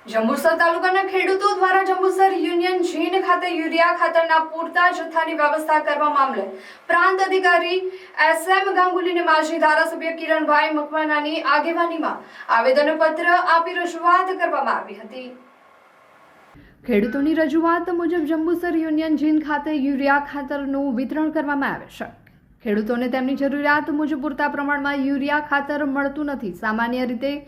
જંબુસર તાલુકાના ખેડૂતો દ્વારા જંબુસર યુનિયન જીન ખાતે યુરિયા ખાતરના પૂરતા જથ્થાની વ્યવસ્થા કરવા મામલે પ્રાંત અધિકારી SM ગાંગુલીને માજી ધારાસભ્ય કિરણભાઈ મકવાનાની આગેવાનીમાં આવેદનપત્ર આપી રજૂઆત કરવામાં આવી હતી। ખેડૂતોની રજૂઆત મુજબ જંબુસર યુનિયન જીન ખાતે યુરિયા ખાતરનું વિતરણ કરવામાં આવે છે। ખેડૂતોને તેમની જરૂરિયાત મુજબ પૂરતા પ્રમાણમાં યુરિયા ખાતર મળતું નથી। સામાન્ય રીતે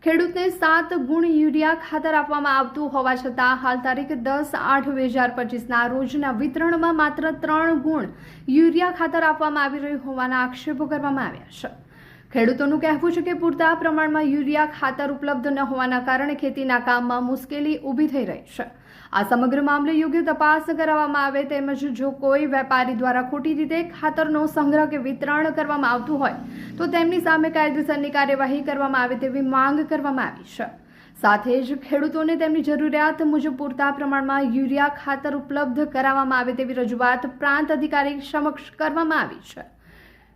ખેડૂતને 7 ગુણ યુરિયા ખાતર આપવામાં આવતું હોવા છતાં હાલ તારીખ 10/8/2025ના રોજના વિતરણમાં માત્ર 3 ગુણ યુરિયા ખાતર આપવામાં આવી રહ્યું હોવાના આક્ષેપો કરવામાં આવ્યા છે। ખેડૂતોનું કહેવું છે કે પૂરતા પ્રમાણમાં યુરિયા ખાતર ઉપલબ્ધ ન હોવાના કારણે ખેતીના કામમાં મુશ્કેલી ઊભી થઈ રહી છે। આ સમગ્ર મામલે યોગ્ય તપાસ કરાવવામાં આવે તેમજ જો કોઈ વેપારી દ્વારા ખોટી રીતે ખાતરનો સંગ્રહ કે વિતરણ કરવામાં આવતું હોય તો તેમની સામે કાયદેસરની કાર્યવાહી કરવામાં આવે તેવી માંગ કરવામાં આવી છે। સાથે જ ખેડૂતોને તેમની જરૂરિયાત મુજબ પૂરતા પ્રમાણમાં યુરિયા ખાતર ઉપલબ્ધ કરાવવામાં આવે તેવી રજૂઆત પ્રાંત અધિકારી સમક્ષ કરવામાં આવી છે।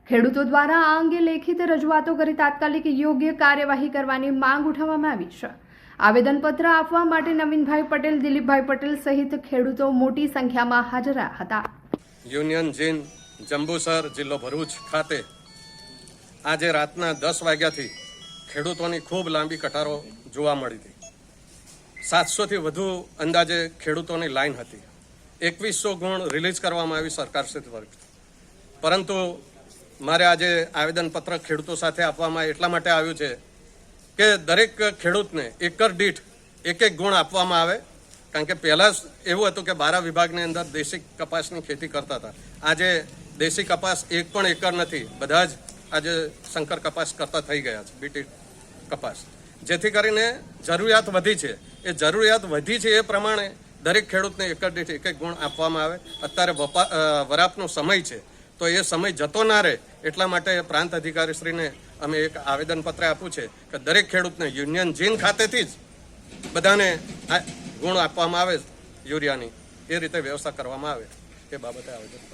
ખેડૂતો દ્વારા આ અંગે લેખિત રજૂઆતો કરી તાત્કાલિક યોગ્ય કાર્યવાહી કરવાની માંગ ઉઠાવવામાં આવી છે। આવેદનપત્ર આપવા માટે નવીનભાઈ પટેલ, દિલીપભાઈ પટેલ સહિત ખેડૂતો મોટી સંખ્યામાં હાજર હતા। યુનિયન જીન જંબુસર જિલ્લો ભરૂચ ખાતે આજે રાતના 10 વાગ્યાથી ખેડૂતોની ખૂબ લાંબી કતારો જોવા મળી હતી। 700થી વધુ અંદાજે ખેડૂતોની લાઈન હતી। 2100 ગુણ રિલીઝ કરવામાં આવી સરકારશ્રી તરફથી। પરંતુ મારે આજે આવેદનપત્ર ખેડૂતો સાથે આપવામાં એટલા માટે આવ્યું છે કે દરેક ખેડૂતને એકર દીઠ 1-1 ગુણ આપવામાં આવે। કારણ કે પહેલાં એવું હતું કે 12 વિભાગની અંદર દેશી કપાસની ખેતી કરતા હતા। આજે દેશી કપાસ એક પણ એકર નથી, બધા જ આજે શંકર કપાસ કરતા થઈ ગયા છે, બીટી કપાસ। જેથી કરીને જરૂરિયાત વધી છે। એ જરૂરિયાત વધી છે એ પ્રમાણે દરેક ખેડૂતને એકર દીઠ 1-1 ગુણ આપવામાં આવે। અત્યારે વરાપનો સમય છે તો એ સમય જતો ના રહે એટલા માટે પ્રાંત અધિકારીશ્રીને અમે એક આવેદનપત્ર આપ્યું છે કે દરેક ખેડૂતને યુનિયન જીન ખાતેથી જ બધાને ગુણ આપવામાં આવે યુરિયાની, એ રીતે વ્યવસ્થા કરવામાં આવે એ બાબતે આવેદન